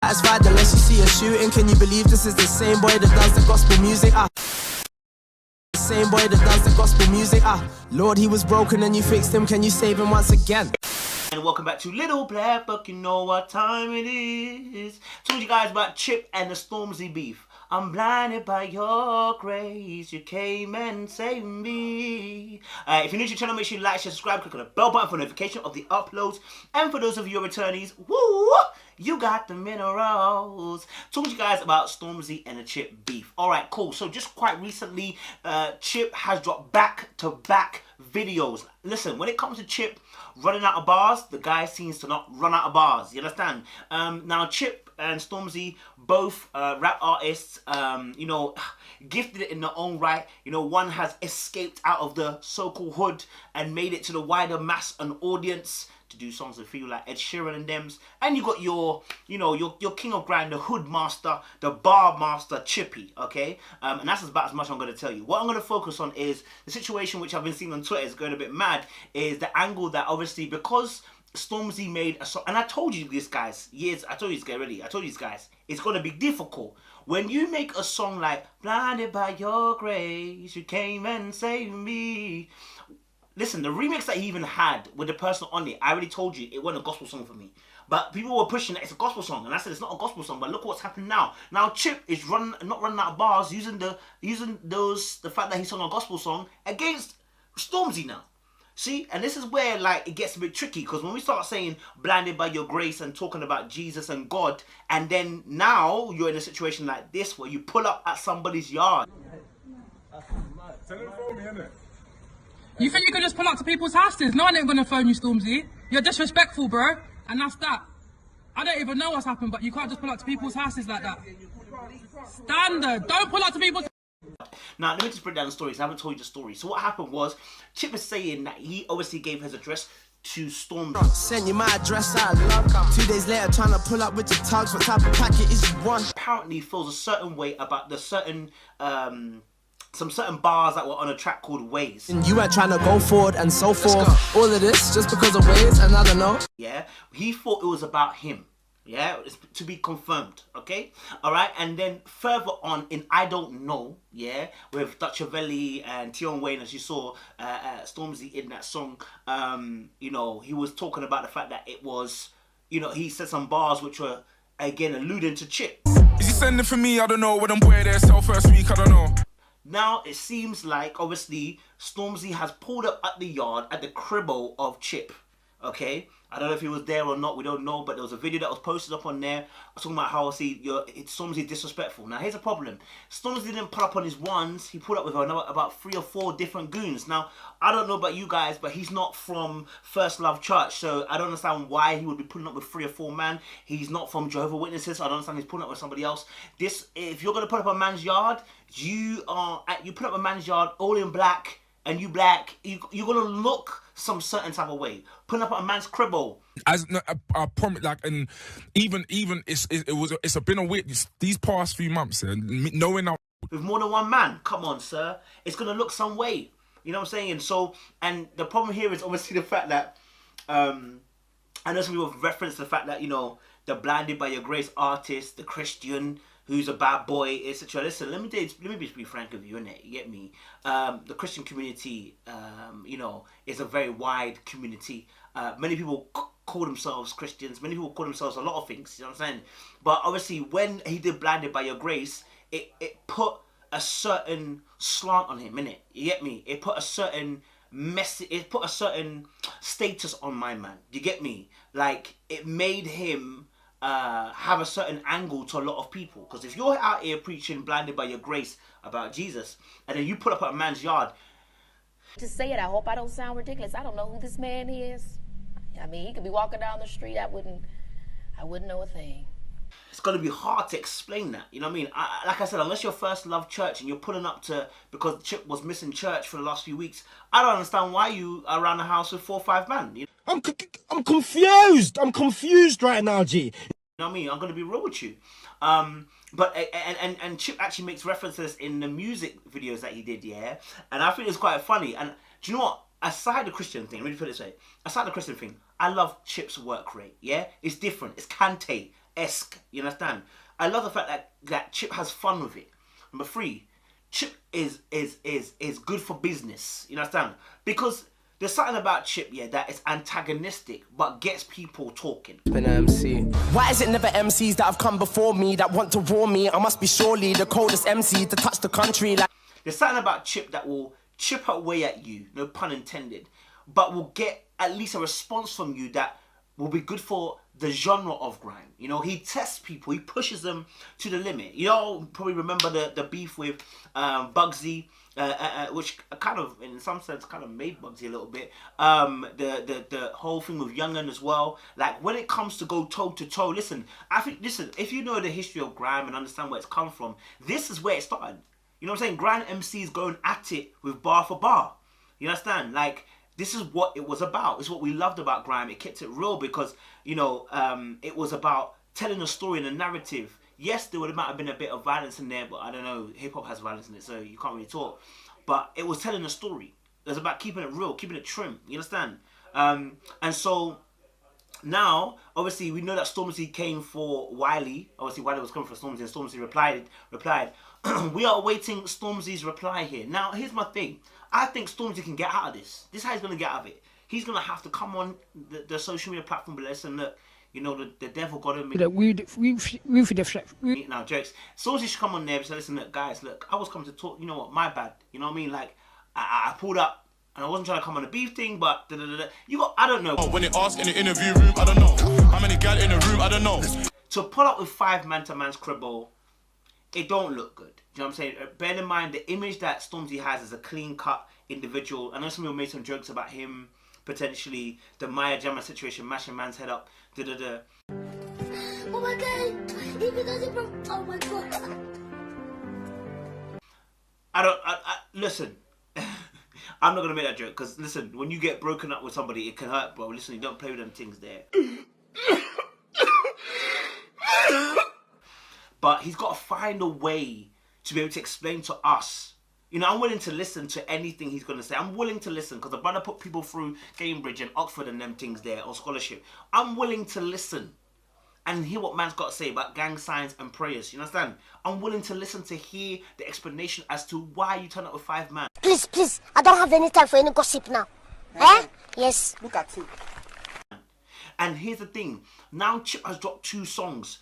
satisfied unless you see a shooting. Can you believe this is the same boy that does the gospel music? Same boy that does the gospel music. Lord, he was broken and you fixed him. Can you save him once again? And welcome back to Little Black Book. You know what time it is. Told you guys about Chip and the Stormzy beef. I'm blinded by your grace. You came and saved me. If you're new to the channel, make sure you like, share, subscribe, click on the bell button for notification of the uploads. And for those of you returnees, woo, you got the minerals. Told you guys about Stormzy and the Chip beef. Alright, cool. So just quite recently, Chip has dropped back-to-back videos. Listen, when it comes to Chip running out of bars, the guy seems to not run out of bars. You understand? Now, Chip and Stormzy, both rap artists, you know, gifted in their own right. You know, one has escaped out of the so-called hood and made it to the wider mass and audience to do songs that feel like Ed Sheeran and them's. And you got your, you know, your king of grind, the hood master, the bar master, Chippy, okay? And that's about as much I'm going to tell you. What I'm going to focus on is the situation which I've been seeing on Twitter is going a bit mad, is the angle that obviously because Stormzy made a song, and I told you this, guys, I told you this, get ready, I told you this, guys, it's going to be difficult. When you make a song like, blinded by your grace, you came and saved me. Listen, the remix that he even had with the person on it, I already told you, it wasn't a gospel song for me. But people were pushing that it's a gospel song, and I said it's not a gospel song. But look what's happened now. Now Chip is not running out of bars, using the fact that he sung a gospel song against Stormzy now. See, and this is where like it gets a bit tricky, because when we start saying blinded by your grace and talking about Jesus and God, and then now you're in a situation like this where you pull up at somebody's yard. You think you could just pull up to people's houses? No one ain't gonna phone you, Stormzy. You're disrespectful, bro. And that's that. I don't even know what's happened, but you can't just pull up to people's houses like that. Standard. Don't pull up to people's... Now, let me just break down the stories. I haven't told you the story. So what happened was, Chip was saying that he obviously gave his address to Stormzy. Send you my address, I love. 2 days later, trying to pull up with your tugs. What type of packet is you want? Apparently feels a certain way about the certain... some certain bars that were on a track called Ways. And you weren't trying to go forward and so forth. All of this just because of Ways, and I don't know. Yeah, he thought it was about him. Yeah, it's to be confirmed. Okay, all right. And then further on in I Don't Know, yeah, with Dutch Avelli and Tion Wayne, as you saw, Stormzy in that song. You know, he was talking about the fact that it was, you know, he said some bars which were again alluding to Chip. Is he sending for me? I don't know. When I'm boy there, sell first week, I don't know. Now, it seems like, obviously, Stormzy has pulled up at the yard, at the cribble of Chip, okay? I don't know if he was there or not, we don't know, but there was a video that was posted up on there talking about how, see, Stormzy disrespectful. Now, here's a problem. Stormzy didn't pull up on his ones, he pulled up with about 3 or 4 different goons. Now, I don't know about you guys, but he's not from First Love Church, so I don't understand why he would be pulling up with 3 or 4 men. He's not from Jehovah's Witnesses, so I don't understand he's pulling up with somebody else. If you're going to put up a man's yard, you put up a man's yard all in black, and you're going to look some certain type of way. Putting up a man's cribble. As I promise, like, and even it's been a weird these past few months, and knowing now with more than one man, come on, sir, it's gonna look some way. You know what I'm saying? So, and the problem here is obviously the fact that I know some people have referenced the fact that, you know, the blinded by your grace artist, the Christian who's a bad boy, etc. Listen, let me just be frank with you, innit? You get me? The Christian community, you know, is a very wide community. Many people call themselves Christians. Many people call themselves a lot of things. You know what I'm saying? But obviously, when he did "Blinded by Your Grace," it put a certain slant on him, innit? You get me? It put a certain message. It put a certain status on my man. You get me? Like, it made him have a certain angle to a lot of people. Because if you're out here preaching "Blinded by Your Grace" about Jesus, and then you put up at a man's yard, to say it, I hope I don't sound ridiculous. I don't know who this man is. I mean, he could be walking down the street. I wouldn't know a thing. It's going to be hard to explain that. You know what I mean? Like I said, unless you're First Love Church and you're pulling up to, because Chip was missing church for the last few weeks, I don't understand why you are around the house with 4 or 5 men. You know? I'm confused. I'm confused right now, G. You know what I mean? I'm going to be real with you. But Chip actually makes references in the music videos that he did, yeah? And I think it's quite funny. And do you know what? Aside the Christian thing, let me put it this way. Aside the Christian thing, I love Chip's work rate, yeah? It's different. It's Kante. esque. You understand? I love the fact that Chip has fun with it. Number 3, Chip is good for business. You understand? Because there's something about Chip, yeah, that is antagonistic but gets people talking. Been an MC. Why is it never MCs that have come before me that want to warn me? I must be surely the coldest MC to touch the country. Like, there's something about Chip that will chip away at you, no pun intended, but will get at least a response from you that will be good for the genre of grime. You know, he tests people, he pushes them to the limit. You all probably remember the beef with Bugsy, which kind of, in some sense, kind of made Bugsy a little bit. The whole thing with Young'un as well. Like, when it comes to go toe to toe, listen, if you know the history of grime and understand where it's come from, this is where it started. You know what I'm saying? Grime MCs going at it with bar for bar. You understand? Like, this is what it was about. It's what we loved about grime. It kept it real because, you know, it was about telling a story and a narrative. Yes, there might have been a bit of violence in there, but I don't know, hip-hop has violence in it, so you can't really talk. But it was telling a story. It was about keeping it real, keeping it trim. You understand? And so now, obviously, we know that Stormzy came for Wiley. Obviously, Wiley was coming for Stormzy, and Stormzy replied. We are awaiting Stormzy's reply here. Now, here's my thing. I think Stormzy can get out of this. This is how he's going to get out of it. He's going to have to come on the social media platform and listen, look, you know, the devil got him. Now, jokes. Stormzy should come on there and say, listen, look, guys, look, I was coming to talk, you know what, my bad. You know what I mean? Like, I pulled up, and I wasn't trying to come on a beef thing, but you got, I don't know. When they ask in the interview room, I don't know. How many gal in the room, I don't know. To pull up with 5 man-to-man's cribble, it don't look good. Do you know what I'm saying? Bear in mind the image that Stormzy has as a clean-cut individual. I know some people made some jokes about him potentially the Maya Jama situation, mashing man's head up. Oh my god! If he does it from, oh my god! I listen. I'm not gonna make that joke because listen, when you get broken up with somebody, it can hurt, bro. Listen, you don't play with them things there. But he's got to find a way to be able to explain to us. You know, I'm willing to listen to anything he's going to say. I'm willing to listen because the brother put people through Cambridge and Oxford and them things there, or scholarship. I'm willing to listen and hear what man's got to say about gang signs and prayers. You understand? I'm willing to listen to hear the explanation as to why you turn up with 5 man. Please, I don't have any time for any gossip now. Eh? Yes. Look at it. And here's the thing. Now Chip has dropped 2 songs.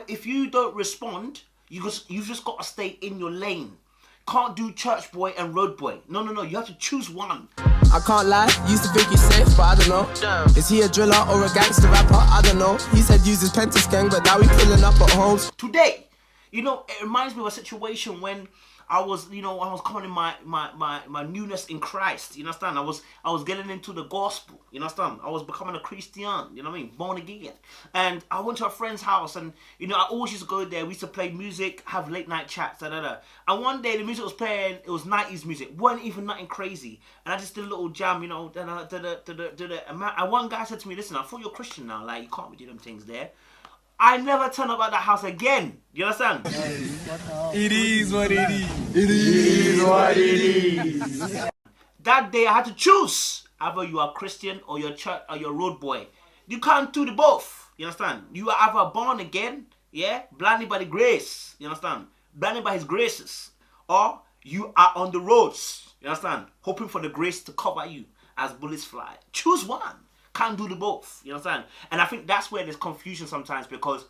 If you don't respond, you've just got to stay in your lane. Can't do Church Boy and Road Boy. No. You have to choose one. I can't lie, used to think he's safe, but I don't know. Is he a driller or a gangster rapper? I don't know. He said use his Pentas gang, but now he's pulling up at homes. Today, you know, it reminds me of a situation when I was coming in my newness in Christ. You understand? I was getting into the gospel. You understand? I was becoming a Christian. You know what I mean? Born again. And I went to a friend's house, and you know, I always used to go there. We used to play music, have late night chats, And one day the music was playing. It was 90s music. Wasn't even nothing crazy. And I just did a little jam. You know, and one guy said to me, "Listen, I thought you're Christian now. Like you can't be doing them things there." I never turn up at that house again. You understand? It is what it is. It is what it is. That day I had to choose. Either you are Christian or you're church or you're road boy. You can't do the both. You understand? You are either born again, yeah, blinded by the grace. You understand? Blinded by his graces. Or you are on the roads. You understand? Hoping for the grace to cover you as bullets fly. Choose one. Can't do the both. You understand? And I think that's where there's confusion sometimes, because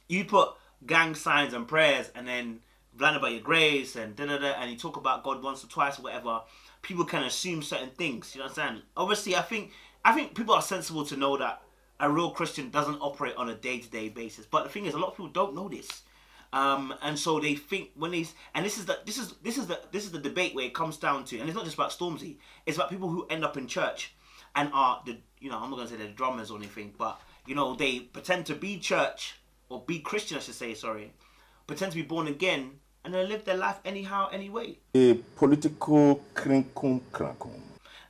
you put gang signs and prayers and then blinded by your grace and and you talk about God once or twice or whatever. People can assume certain things. You understand? Obviously, I think people are sensible to know that a real Christian doesn't operate on a day-to-day basis. But the thing is, a lot of people don't know this, and so they think when these and this is the debate where it comes down to, and it's not just about Stormzy. It's about people who end up in church and are I'm not going to say they're the drummers or anything, but, you know, they pretend to be church, or be Christian, I should say, pretend to be born again, and they live their life anyhow, anyway. A political crinkum.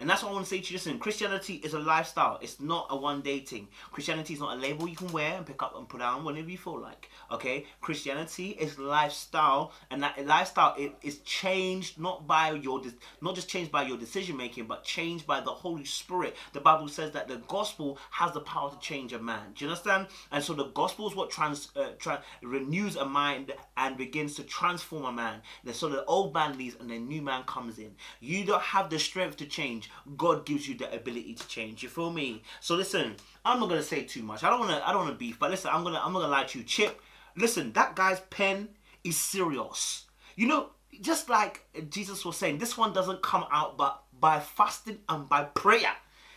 And that's what I want to say to you. Listen, Christianity is a lifestyle. It's not a one-day thing. Christianity is not a label you can wear and pick up and put down whenever you feel like. Okay? Christianity is lifestyle, and that lifestyle is changed not just changed by your decision making, but changed by the Holy Spirit. The Bible says that the gospel has the power to change a man. Do you understand? And so the gospel is what renews a mind and begins to transform a man. So the old man leaves and the new man comes in. You don't have the strength to change. God gives you the ability to change. You feel me? So listen, I'm not gonna say too much. I don't wanna beef, but listen, I'm gonna lie to you, Chip. Listen, that guy's pen is serious. You know, just like Jesus was saying, this one doesn't come out but by fasting and by prayer.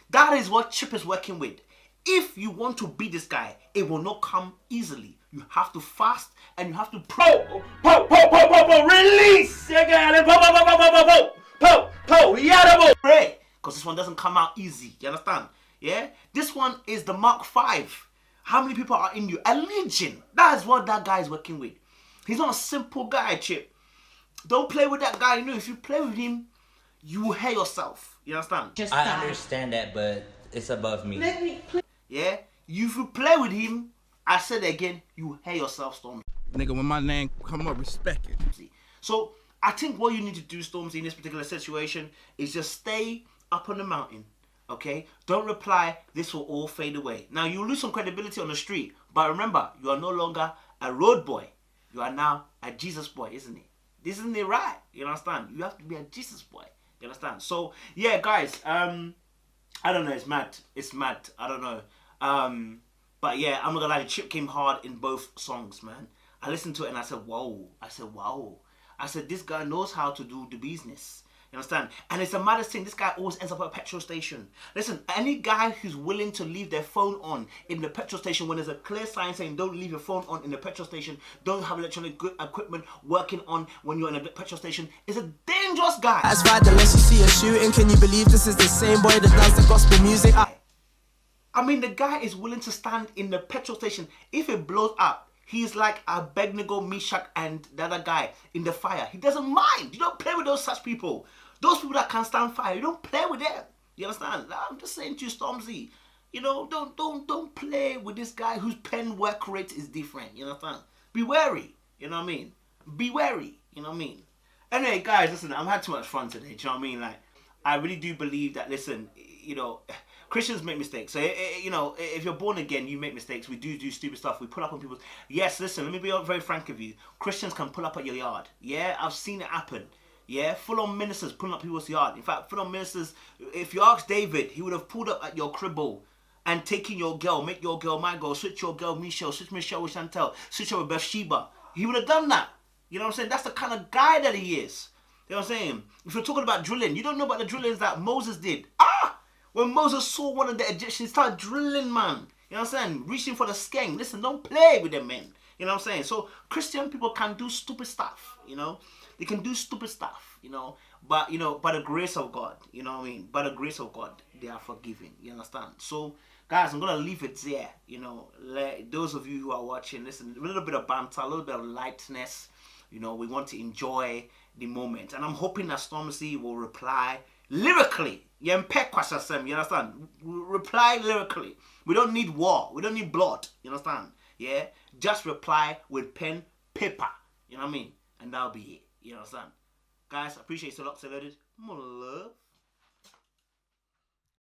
That is what Chip is working with. If you want to beat this guy, it will not come easily. You have to fast and you have to pray. Release! Pray. Because this one doesn't come out easy. You understand? Yeah? This one is the Mark 5. How many people are in you? A legion. That is what that guy is working with. He's not a simple guy, Chip. Don't play with that guy. You know, if you play with him, you will hurt yourself. You understand? I understand that, but it's above me. Yeah? If you play with him, I said it again, you hurt yourself, Stormzy. Nigga, when my name come up, respect it. So, I think what you need to do, Stormzy, in this particular situation is just stay up on the mountain. Okay? Don't reply. This will all fade away. Now, you'll lose some credibility on the street. But remember, you are no longer a road boy. You are now a Jesus boy, isn't it? Isn't it right? You understand? You have to be a Jesus boy. You understand? So, yeah, guys. I don't know. It's mad. It's mad. I don't know. But, yeah, I'm not going to lie. The Chip came hard in both songs, man. I listened to it and I said, whoa. I said, this guy knows how to do the business. You understand? And it's a matter thing. This guy always ends up at a petrol station. Listen, any guy who's willing to leave their phone on in the petrol station when there's a clear sign saying don't leave your phone on in the petrol station, don't have electronic equipment working on when you're in a petrol station, is a dangerous guy. That's right, unless you see a shooting, can you believe this is the same boy that does the gospel music? I mean, the guy is willing to stand in the petrol station. If it blows up, he's like Abednego, Meshach, and the other guy in the fire. He doesn't mind. You don't play with those such people. Those people that can stand fire, you don't play with them. You understand? I'm just saying to you, Stormzy, you know, don't play with this guy whose pen work rate is different. You understand? Be wary. You know what I mean? Be wary. You know what I mean? Anyway, guys, listen, I've had too much fun today. Do you know what I mean? Like, I really do believe that, listen, you know, Christians make mistakes. So, you know, if you're born again, you make mistakes. We do stupid stuff. We pull up on people's... Yes, listen, let me be very frank with you. Christians can pull up at your yard. Yeah, I've seen it happen. Yeah, full-on ministers pulling up people's yard. In fact, full-on ministers, if you ask David, he would have pulled up at your cribble and taken your girl, make your girl my girl, switch your girl Michelle, switch Michelle with Chantel, switch her with Bathsheba. He would have done that. You know what I'm saying? That's the kind of guy that he is. You know what I'm saying? If you're talking about drilling, you don't know about the drillings that Moses did. When Moses saw one of the Egyptians, start drilling, man. You know what I'm saying? Reaching for the skeng. Listen, don't play with them, men. You know what I'm saying? So, Christian people can do stupid stuff, you know? They can do stupid stuff, you know? But, you know, by the grace of God, you know what I mean? By the grace of God, they are forgiven. You understand? So, guys, I'm going to leave it there, you know? Those of you who are watching, listen, a little bit of banter, a little bit of lightness. You know, we want to enjoy the moment. And I'm hoping that Stormzy will reply lyrically. You understand? Reply lyrically. We don't need war. We don't need blood. You understand? Yeah? Just reply with pen, paper. You know what I mean? And that'll be it. You understand? Guys, I appreciate you so lots. More love.